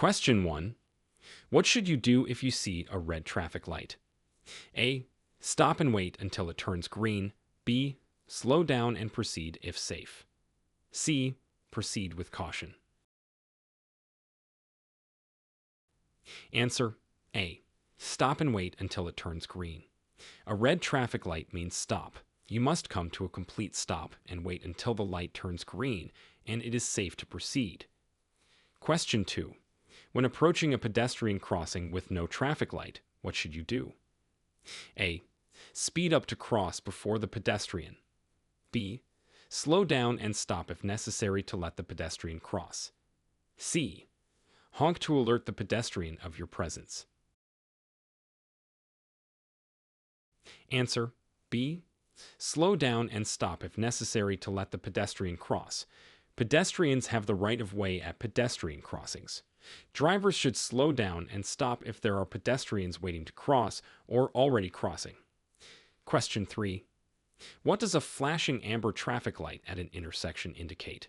Question 1. What should you do if you see a red traffic light? A. Stop and wait until it turns green. B. Slow down and proceed if safe. C. Proceed with caution. Answer A. Stop and wait until it turns green. A red traffic light means stop. You must come to a complete stop and wait until the light turns green and it is safe to proceed. Question 2. When approaching a pedestrian crossing with no traffic light, what should you do? A. Speed up to cross before the pedestrian. B. Slow down and stop if necessary to let the pedestrian cross. C. Honk to alert the pedestrian of your presence. Answer B. Slow down and stop if necessary to let the pedestrian cross. Pedestrians have the right of way at pedestrian crossings. Drivers should slow down and stop if there are pedestrians waiting to cross or already crossing. Question 3. What does a flashing amber traffic light at an intersection indicate?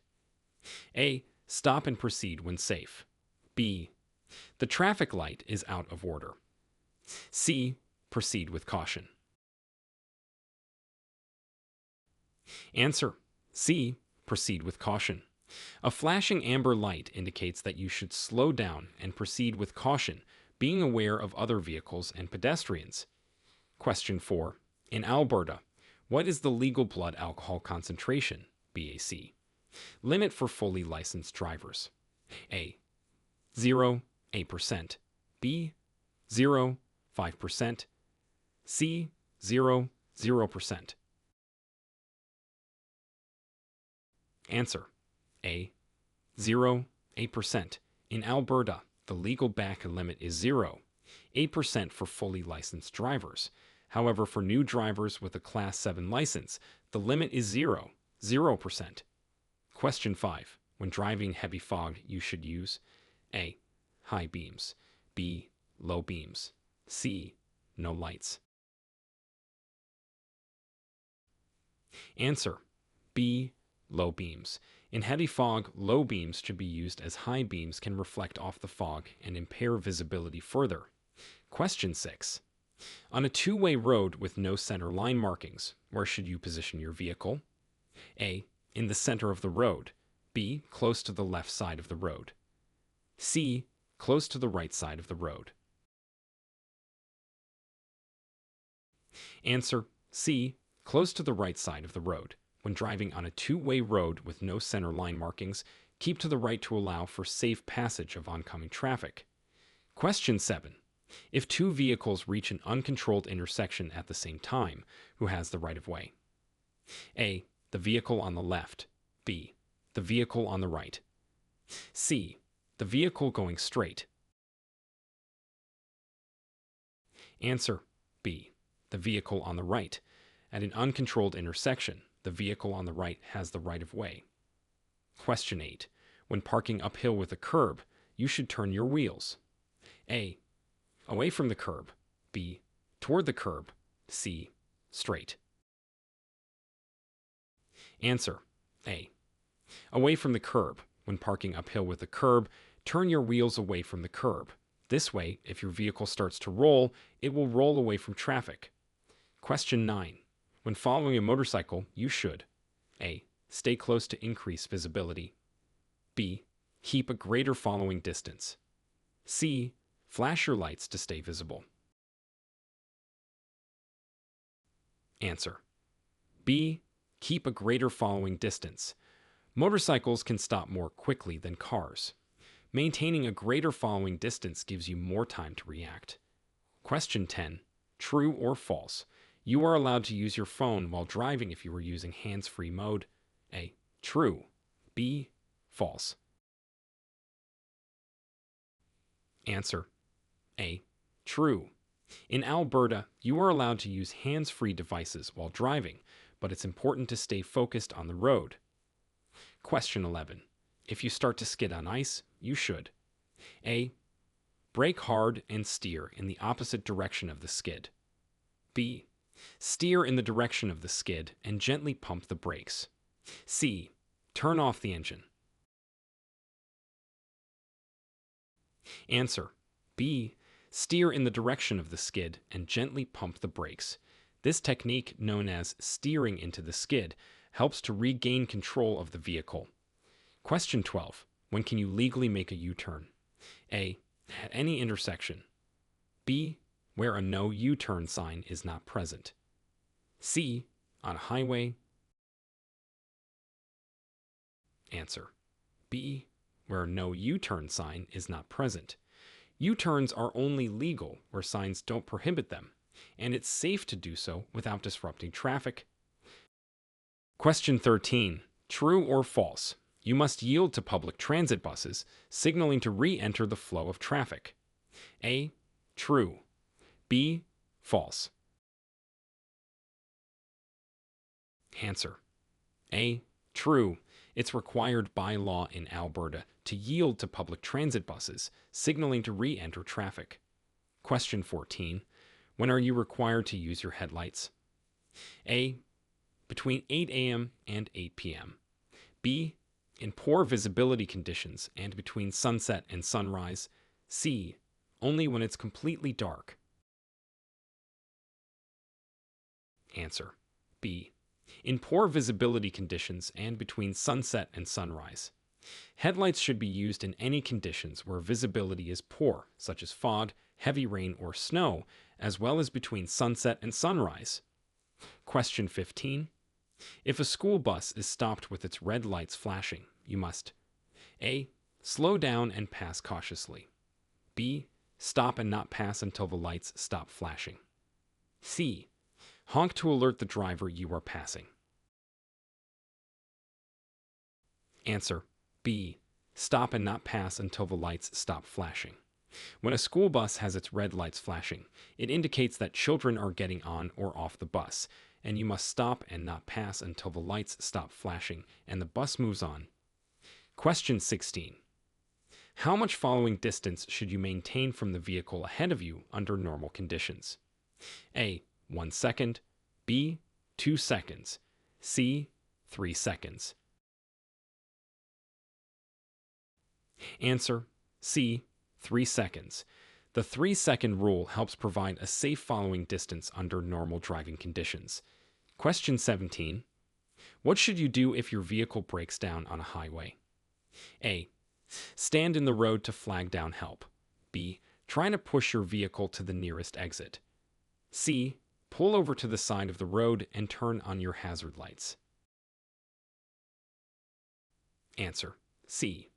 A. Stop and proceed when safe. B. The traffic light is out of order. C. Proceed with caution. Answer C. Proceed with caution. A flashing amber light indicates that you should slow down and proceed with caution, being aware of other vehicles and pedestrians. Question 4. In Alberta, what is the legal blood alcohol concentration, BAC, limit for fully licensed drivers? A. 0.8%. B. 0.5%. C. 0.0%. Answer A. 0.8%. In Alberta, the legal back limit is 0.8% for fully licensed drivers. However, for new drivers with a Class 7 license, the limit is 0%. Question 5. When driving heavy fog, you should use A. High beams. B. Low beams. C. No lights. Answer B. Low beams. In heavy fog, low beams should be used as high beams can reflect off the fog and impair visibility further. Question 6. On a two-way road with no center line markings, where should you position your vehicle? A. In the center of the road. B. Close to the left side of the road. C. Close to the right side of the road. Answer C. Close to the right side of the road. When driving on a two-way road with no center line markings, keep to the right to allow for safe passage of oncoming traffic. Question 7. If two vehicles reach an uncontrolled intersection at the same time, who has the right of way? A. The vehicle on the left. B. The vehicle on the right. C. The vehicle going straight. Answer B. The vehicle on the right. At an uncontrolled intersection, the vehicle on the right has the right of way. Question 8. When parking uphill with a curb, you should turn your wheels. A. Away from the curb. B. Toward the curb. C. Straight. Answer A. Away from the curb. When parking uphill with a curb, turn your wheels away from the curb. This way, if your vehicle starts to roll, it will roll away from traffic. Question 9. When following a motorcycle, you should A. Stay close to increase visibility. B. Keep a greater following distance. C. Flash your lights to stay visible. Answer B. Keep a greater following distance. Motorcycles can stop more quickly than cars. Maintaining a greater following distance gives you more time to react. Question 10. True or false? You are allowed to use your phone while driving if you are using hands-free mode. A. True. B. False. Answer A. True. In Alberta, you are allowed to use hands-free devices while driving, but it's important to stay focused on the road. Question 11. If you start to skid on ice, you should A. Brake hard and steer in the opposite direction of the skid. B. Steer in the direction of the skid and gently pump the brakes. C. Turn off the engine. Answer: B. Steer in the direction of the skid and gently pump the brakes. This technique, known as steering into the skid, helps to regain control of the vehicle. Question 12. When can you legally make a U-turn? A. At any intersection. B. Where a no U-turn sign is not present. C. On a highway. Answer: B. Where a no U-turn sign is not present. U-turns are only legal where signs don't prohibit them, and it's safe to do so without disrupting traffic. Question 13. True or false? You must yield to public transit buses, signaling to re-enter the flow of traffic. A. True. B. False. Answer: A. True. It's required by law in Alberta to yield to public transit buses, signaling to re-enter traffic. Question 14. When are you required to use your headlights? A. Between 8 a.m. and 8 p.m. B. In poor visibility conditions and between sunset and sunrise. C. Only when it's completely dark. Answer: B. In poor visibility conditions and between sunset and sunrise. Headlights should be used in any conditions where visibility is poor, such as fog, heavy rain, or snow, as well as between sunset and sunrise. Question 15. If a school bus is stopped with its red lights flashing, you must: A. Slow down and pass cautiously. B. Stop and not pass until the lights stop flashing. C. Honk to alert the driver you are passing. Answer: B. Stop and not pass until the lights stop flashing. When a school bus has its red lights flashing, it indicates that children are getting on or off the bus, and you must stop and not pass until the lights stop flashing and the bus moves on. Question 16. How much following distance should you maintain from the vehicle ahead of you under normal conditions? A. 1 second. B. 2 seconds. C. 3 seconds. Answer: C. 3 seconds. The 3-second rule helps provide a safe following distance under normal driving conditions. Question 17. What should you do if your vehicle breaks down on a highway? A. Stand in the road to flag down help. B. Try to push your vehicle to the nearest exit. C. Pull over to the side of the road and turn on your hazard lights. Answer: C.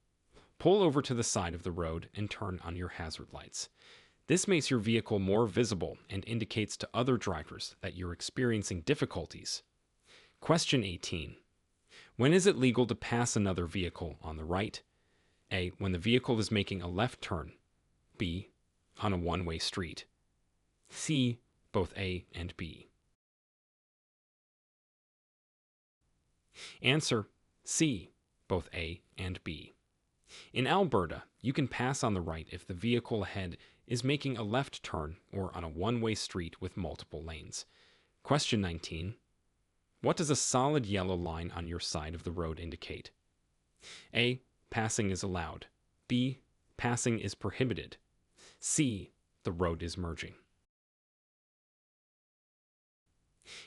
Pull over to the side of the road and turn on your hazard lights. This makes your vehicle more visible and indicates to other drivers that you're experiencing difficulties. Question 18. When is it legal to pass another vehicle on the right? A. When the vehicle is making a left turn. B. On a one-way street. C. Both A and B. Answer: C. Both A and B. In Alberta, you can pass on the right if the vehicle ahead is making a left turn or on a one-way street with multiple lanes. Question 19. What does a solid yellow line on your side of the road indicate? A. Passing is allowed. B. Passing is prohibited. C. The road is merging.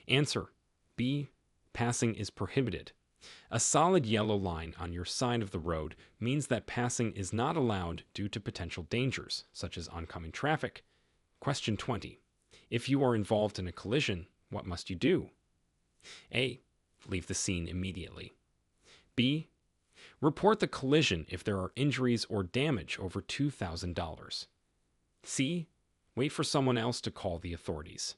Answer: B. Passing is prohibited. A solid yellow line on your side of the road means that passing is not allowed due to potential dangers, such as oncoming traffic. Question 20. If you are involved in a collision, what must you do? A. Leave the scene immediately. B. Report the collision if there are injuries or damage over $2,000. C. Wait for someone else to call the authorities.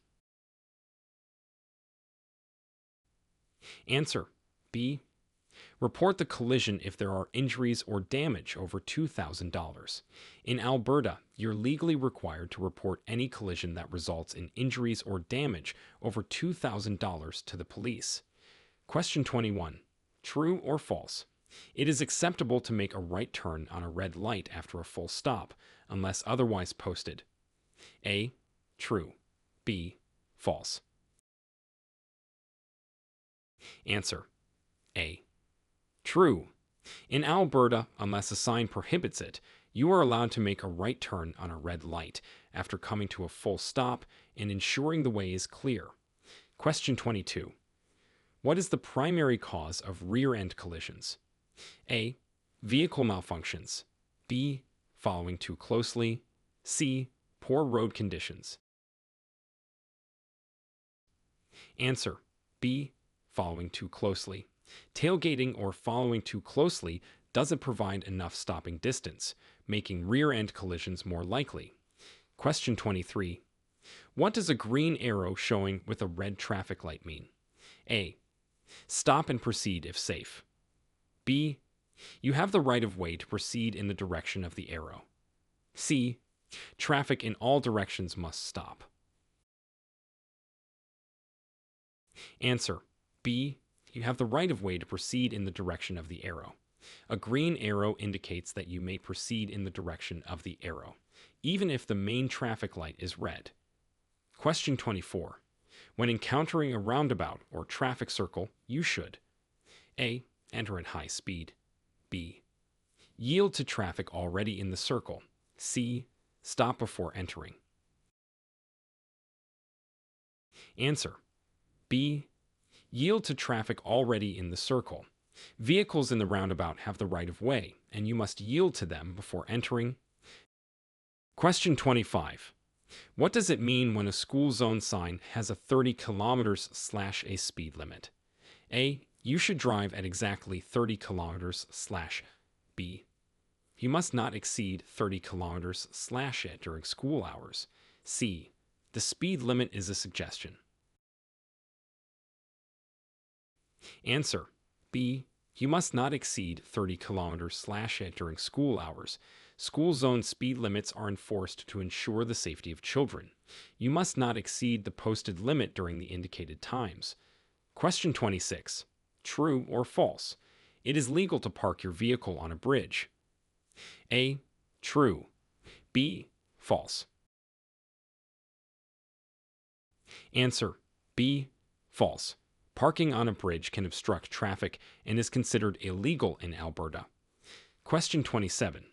Answer: B. Report the collision if there are injuries or damage over $2,000. In Alberta, you're legally required to report any collision that results in injuries or damage over $2,000 to the police. Question 21. True or false? It is acceptable to make a right turn on a red light after a full stop, unless otherwise posted. A. True. B. False. Answer: A. True. In Alberta, unless a sign prohibits it, You are allowed to make a right turn on a red light after coming to a full stop and ensuring the way is clear. Question 22. What is the primary cause of rear-end collisions? A. Vehicle malfunctions. B. Following too closely. C. Poor road conditions. Answer. B. Following too closely. Tailgating or following too closely doesn't provide enough stopping distance, making rear-end collisions more likely. Question 23. What does a green arrow showing with a red traffic light mean? A. Stop and proceed if safe. B. You have the right of way to proceed in the direction of the arrow. C. Traffic in all directions must stop. Answer. B. You have the right of way to proceed in the direction of the arrow. A green arrow indicates that you may proceed in the direction of the arrow, even if the main traffic light is red. Question 24. When encountering a roundabout or traffic circle, you should A. Enter at high speed. B. Yield to traffic already in the circle. C. Stop before entering. Answer. B. Yield to traffic already in the circle. Vehicles in the roundabout have the right of way, and you must yield to them before entering. Question 25. What does it mean when a school zone sign has a 30 kilometers/ a speed limit? A. You should drive at exactly 30 kilometers/ B. You must not exceed 30 kilometers/ it during school hours. C. The speed limit is a suggestion. Answer. B. You must not exceed 30 kilometers/ it during school hours. School zone speed limits are enforced to ensure the safety of children. You must not exceed the posted limit during the indicated times. Question 26. True or false? It is legal to park your vehicle on a bridge. A. True. B. False. Answer. B. False. Parking on a bridge can obstruct traffic and is considered illegal in Alberta. Question 27.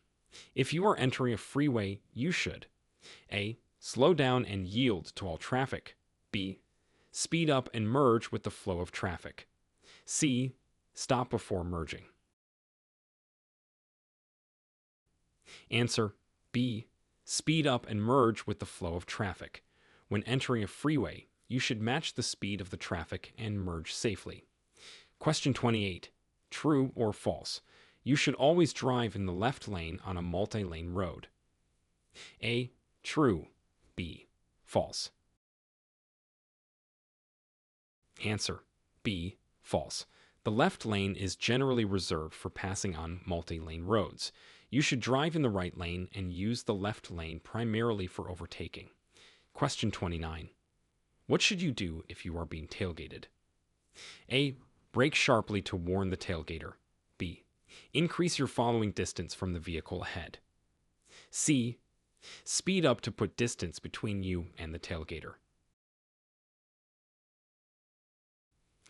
If you are entering a freeway, you should A. Slow down and yield to all traffic. B. Speed up and merge with the flow of traffic. C. Stop before merging. Answer. B. Speed up and merge with the flow of traffic. When entering a freeway, you should match the speed of the traffic and merge safely. Question 28. True or false? You should always drive in the left lane on a multi-lane road. A. True. B. False. Answer. B. False. The left lane is generally reserved for passing on multi-lane roads. You should drive in the right lane and use the left lane primarily for overtaking. Question 29. What should you do if you are being tailgated? A. Brake sharply to warn the tailgater. B. Increase your following distance from the vehicle ahead. C. Speed up to put distance between you and the tailgater.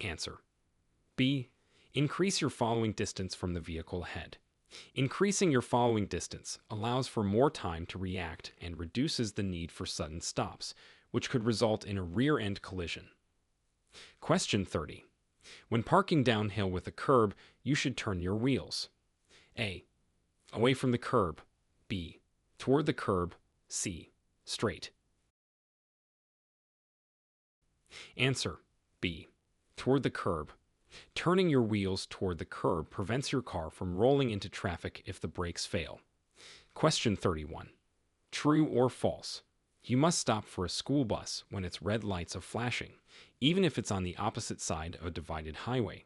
Answer. B. Increase your following distance from the vehicle ahead. Increasing your following distance allows for more time to react and reduces the need for sudden stops, which could result in a rear-end collision. Question 30. When parking downhill with a curb, you should turn your wheels. A. Away from the curb. B. Toward the curb. C. Straight. Answer. B. Toward the curb. Turning your wheels toward the curb prevents your car from rolling into traffic if the brakes fail. Question 31. True or false? You must stop for a school bus when its red lights are flashing, even if it's on the opposite side of a divided highway.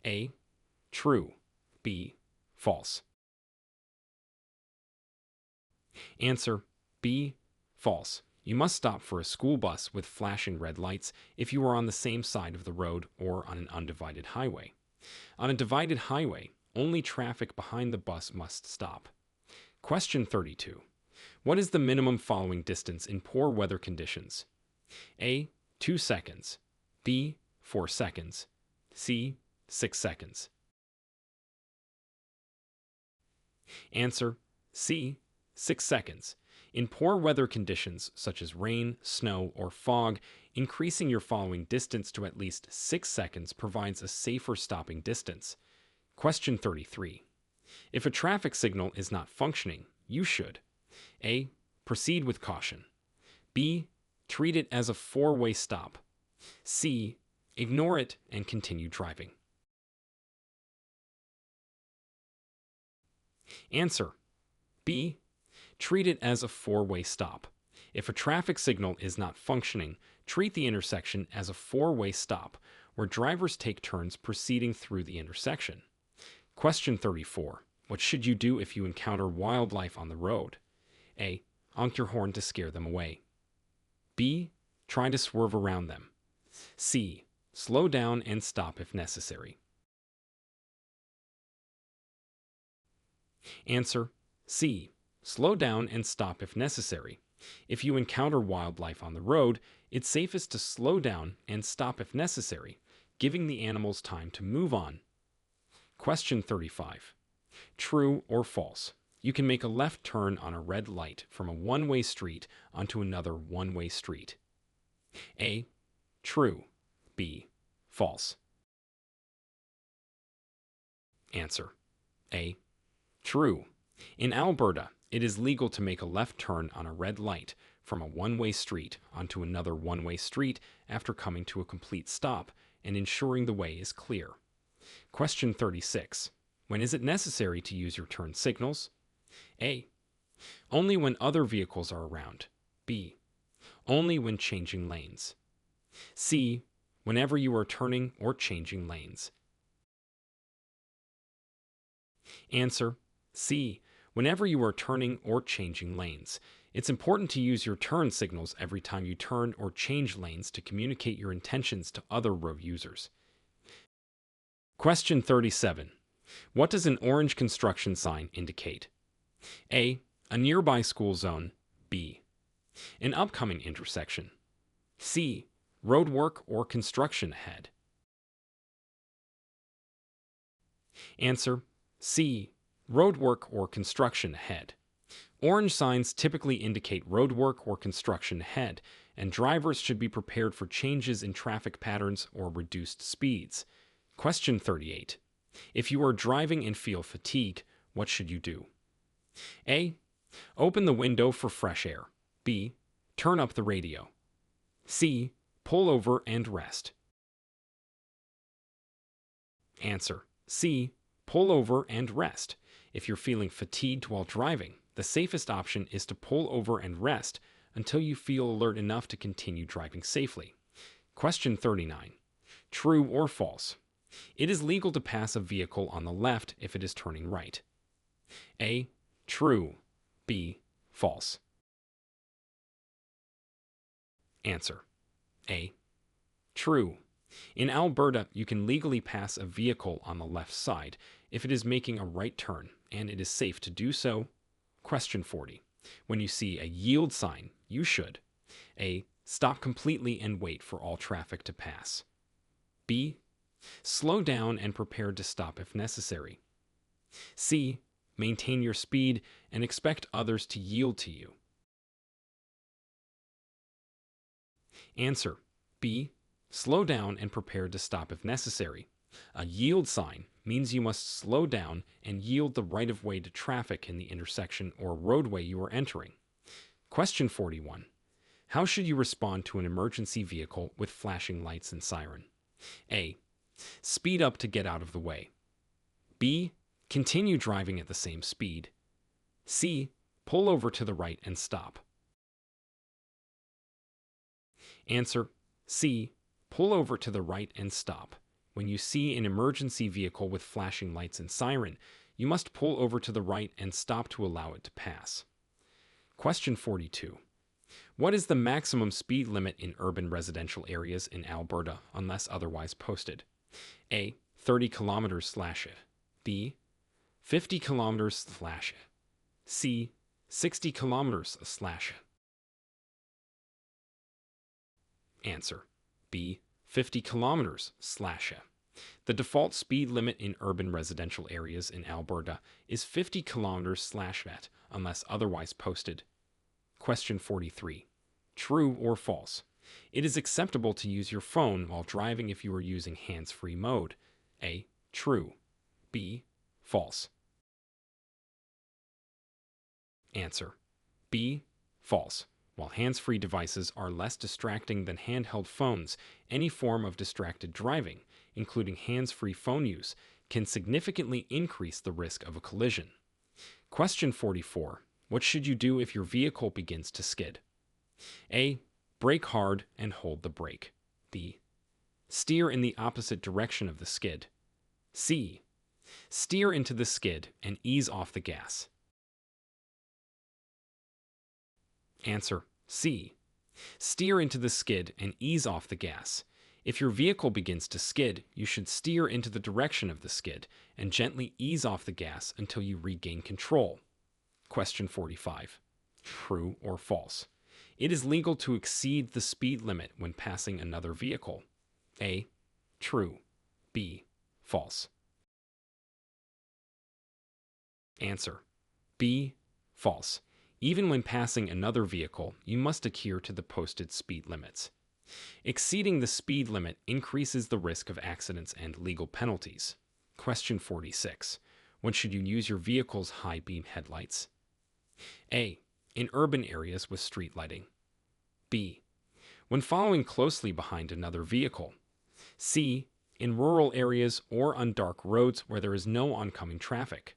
A. True. B. False. Answer. B. False. You must stop for a school bus with flashing red lights if you are on the same side of the road or on an undivided highway. On a divided highway, only traffic behind the bus must stop. Question 32. What is the minimum following distance in poor weather conditions? A. 2 seconds. B. 4 seconds. C. 6 seconds. Answer. C. 6 seconds. In poor weather conditions such as rain, snow, or fog, increasing your following distance to at least 6 seconds provides a safer stopping distance. Question 33. If a traffic signal is not functioning, you should A. Proceed with caution. B. Treat it as a four-way stop. C. Ignore it and continue driving. Answer: B. Treat it as a four-way stop. If a traffic signal is not functioning, treat the intersection as a four-way stop, where drivers take turns proceeding through the intersection. Question 34. What should you do if you encounter wildlife on the road? A. Honk your horn to scare them away. B. Try to swerve around them. C. Slow down and stop if necessary. Answer: C. Slow down and stop if necessary. If you encounter wildlife on the road, it's safest to slow down and stop if necessary, giving the animals time to move on. Question 35. True or false? You can make a left turn on a red light from a one-way street onto another one-way street. A. True. B. False. Answer: A. True. In Alberta, it is legal to make a left turn on a red light from a one-way street onto another one-way street after coming to a complete stop and ensuring the way is clear. Question 36. When is it necessary to use your turn signals? A. Only when other vehicles are around. B. Only when changing lanes. C. Whenever you are turning or changing lanes. Answer: C. Whenever you are turning or changing lanes. It's important to use your turn signals every time you turn or change lanes to communicate your intentions to other road users. Question 37. What does an orange construction sign indicate? A. A nearby school zone. B. An upcoming intersection. C. Road work or construction ahead. Answer: C. Road work or construction ahead. Orange signs typically indicate road work or construction ahead, and drivers should be prepared for changes in traffic patterns or reduced speeds. Question 38. If you are driving and feel fatigued, what should you do? A. Open the window for fresh air. B. Turn up the radio. C. Pull over and rest. Answer: C. Pull over and rest. If you're feeling fatigued while driving, the safest option is to pull over and rest until you feel alert enough to continue driving safely. Question 39. True or false? It is legal to pass a vehicle on the left if it is turning right. A. True. B. False. Answer: A. True. In Alberta, you can legally pass a vehicle on the left side if it is making a right turn, and it is safe to do so. Question 40. When you see a yield sign, you should A. Stop completely and wait for all traffic to pass. B. Slow down and prepare to stop if necessary. C. Maintain your speed and expect others to yield to you. Answer: B. Slow down and prepare to stop if necessary. A yield sign means you must slow down and yield the right-of-way to traffic in the intersection or roadway you are entering. Question 41. How should you respond to an emergency vehicle with flashing lights and siren? A. Speed up to get out of the way. B. Continue driving at the same speed. C. Pull over to the right and stop. Answer: C. Pull over to the right and stop. When you see an emergency vehicle with flashing lights and siren, you must pull over to the right and stop to allow it to pass. Question 42. What is the maximum speed limit in urban residential areas in Alberta unless otherwise posted? A. 30 km/h. B. 50 km/h. C. 60 km/h. Answer: B. 50 km/h. The default speed limit in urban residential areas in Alberta is 50 km/h unless otherwise posted. Question 43. True or false? It is acceptable to use your phone while driving if you are using hands-free mode. A. True. B. False. Answer. B. False. While hands-free devices are less distracting than handheld phones, any form of distracted driving, including hands-free phone use, can significantly increase the risk of a collision. Question 44. What should you do if your vehicle begins to skid? A. Brake hard and hold the brake. B. Steer in the opposite direction of the skid. C. Steer into the skid and ease off the gas. Answer. C. Steer into the skid and ease off the gas. If your vehicle begins to skid, you should steer into the direction of the skid and gently ease off the gas until you regain control. Question 45. True or false? It is legal to exceed the speed limit when passing another vehicle. A. True. B. False. Answer. B. False. Even when passing another vehicle, you must adhere to the posted speed limits. Exceeding the speed limit increases the risk of accidents and legal penalties. Question 46. When should you use your vehicle's high beam headlights? A. In urban areas with street lighting. B. When following closely behind another vehicle. C. In rural areas or on dark roads where there is no oncoming traffic.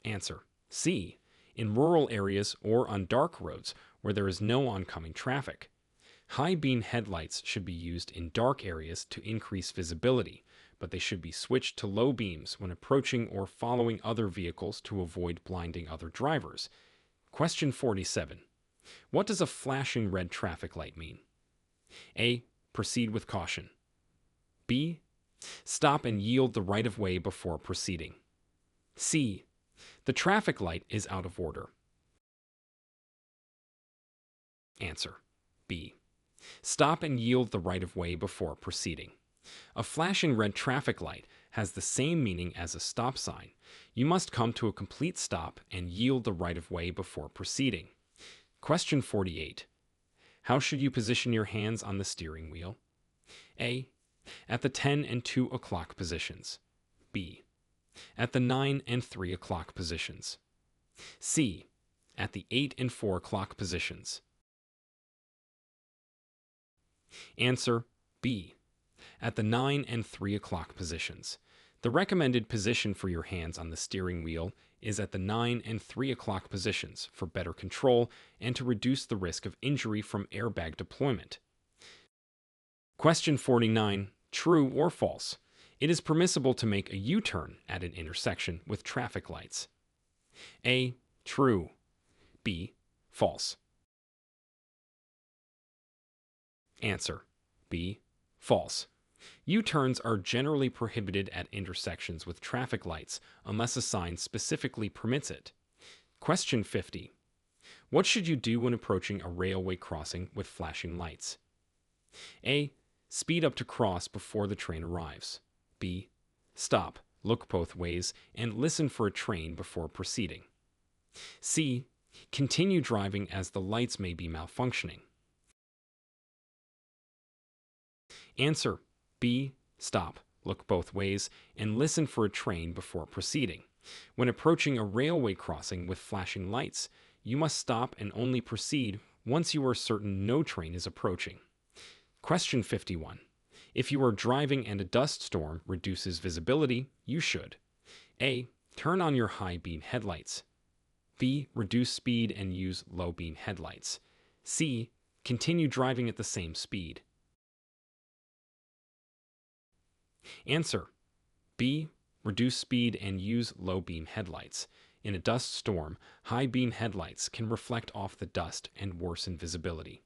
Answer. C. In rural areas or on dark roads where there is no oncoming traffic. High beam headlights should be used in dark areas to increase visibility, but they should be switched to low beams when approaching or following other vehicles to avoid blinding other drivers. Question 47. What does a flashing red traffic light mean? A. Proceed with caution. B. Stop and yield the right of way before proceeding. C. The traffic light is out of order. Answer. B. Stop and yield the right of way before proceeding. A flashing red traffic light has the same meaning as a stop sign. You must come to a complete stop and yield the right of way before proceeding. Question 48. How should you position your hands on the steering wheel? A. At the 10 and 2 o'clock positions. B. At the 9 and 3 o'clock positions. C. At the 8 and 4 o'clock positions. Answer. B. At the 9 and 3 o'clock positions. The recommended position for your hands on the steering wheel is at the 9 and 3 o'clock positions for better control and to reduce the risk of injury from airbag deployment. Question 49. True or false? It is permissible to make a U-turn at an intersection with traffic lights. A. True. B. False. Answer. B. False. U-turns are generally prohibited at intersections with traffic lights unless a sign specifically permits it. Question 50. What should you do when approaching a railway crossing with flashing lights? A. Speed up to cross before the train arrives. B. Stop, look both ways, and listen for a train before proceeding. C. Continue driving as the lights may be malfunctioning. Answer. B. Stop, look both ways, and listen for a train before proceeding. When approaching a railway crossing with flashing lights, you must stop and only proceed once you are certain no train is approaching. Question 51. If you are driving and a dust storm reduces visibility, you should A. Turn on your high beam headlights. B. Reduce speed and use low beam headlights. C. Continue driving at the same speed. Answer. B. Reduce speed and use low beam headlights. In a dust storm, high beam headlights can reflect off the dust and worsen visibility.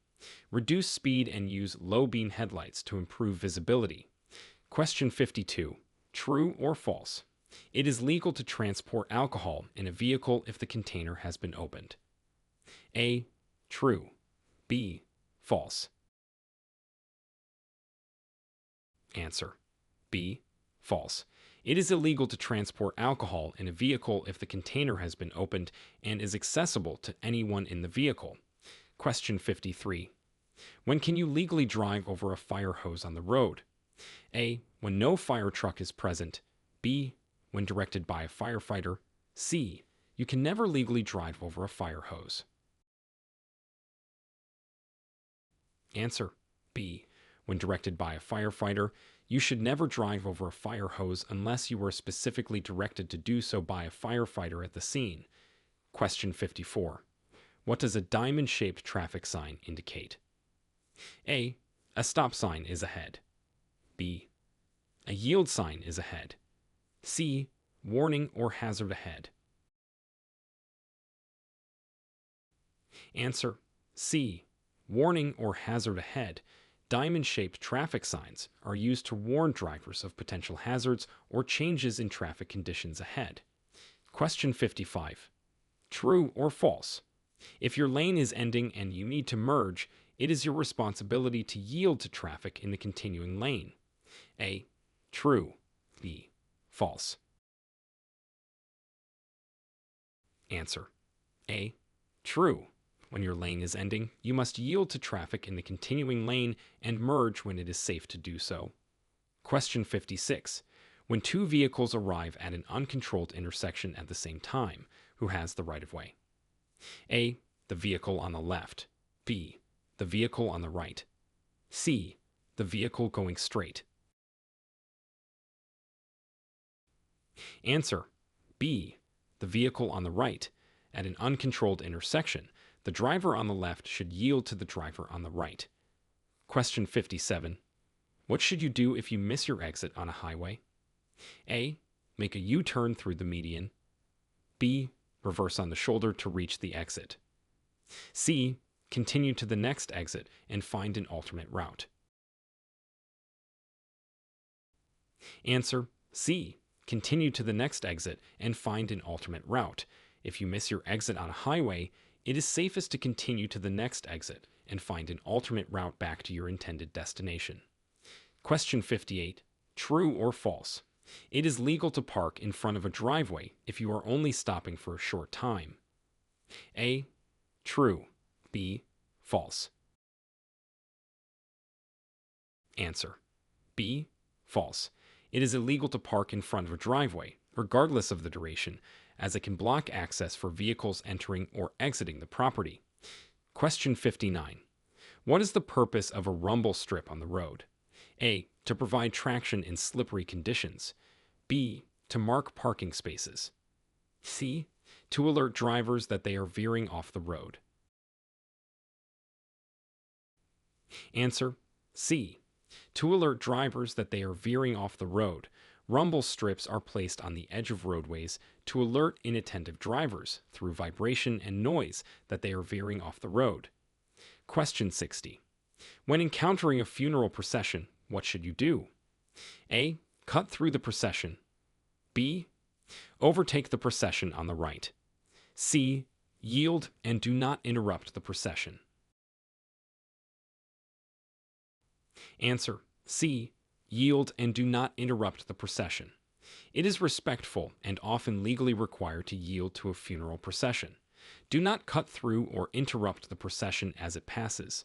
Reduce speed and use low beam headlights to improve visibility. Question 52. True or false? It is legal to transport alcohol in a vehicle if the container has been opened. A. True. B. False. Answer: B. False. It is illegal to transport alcohol in a vehicle if the container has been opened and is accessible to anyone in the vehicle. Question 53. When can you legally drive over a fire hose on the road? A. When no fire truck is present. B. When directed by a firefighter. C. You can never legally drive over a fire hose. Answer: B. When directed by a firefighter. You should never drive over a fire hose unless you are specifically directed to do so by a firefighter at the scene. Question 54. What does a diamond-shaped traffic sign indicate? A. A stop sign is ahead. B. A yield sign is ahead. C. Warning or hazard ahead. Answer: C. Warning or hazard ahead. Diamond-shaped traffic signs are used to warn drivers of potential hazards or changes in traffic conditions ahead. Question 55. True or false? If your lane is ending and you need to merge, it is your responsibility to yield to traffic in the continuing lane. A. True. B. False. Answer: A. True. When your lane is ending, you must yield to traffic in the continuing lane and merge when it is safe to do so. Question 56. When two vehicles arrive at an uncontrolled intersection at the same time, who has the right-of-way? A. The vehicle on the left. B. The vehicle on the right. C. The vehicle going straight. Answer: B. The vehicle on the right. At an uncontrolled intersection, the driver on the left should yield to the driver on the right. Question 57. What should you do if you miss your exit on a highway? A. Make a U-turn through the median. B. Reverse on the shoulder to reach the exit. C. Continue to the next exit and find an alternate route. Answer: C. Continue to the next exit and find an alternate route. If you miss your exit on a highway, it is safest to continue to the next exit and find an alternate route back to your intended destination. Question 58. True or false? It is legal to park in front of a driveway if you are only stopping for a short time. A. True. B. False. Answer: B. False. It is illegal to park in front of a driveway, regardless of the duration, as it can block access for vehicles entering or exiting the property. Question 59. What is the purpose of a rumble strip on the road? A. To provide traction in slippery conditions. B. To mark parking spaces. C. To alert drivers that they are veering off the road. Answer: C. To alert drivers that they are veering off the road. Rumble strips are placed on the edge of roadways to alert inattentive drivers through vibration and noise that they are veering off the road. Question 60. When encountering a funeral procession, what should you do? A. Cut through the procession. B. Overtake the procession on the right. C. Yield and do not interrupt the procession. Answer: C. Yield and do not interrupt the procession. It is respectful and often legally required to yield to a funeral procession. Do not cut through or interrupt the procession as it passes.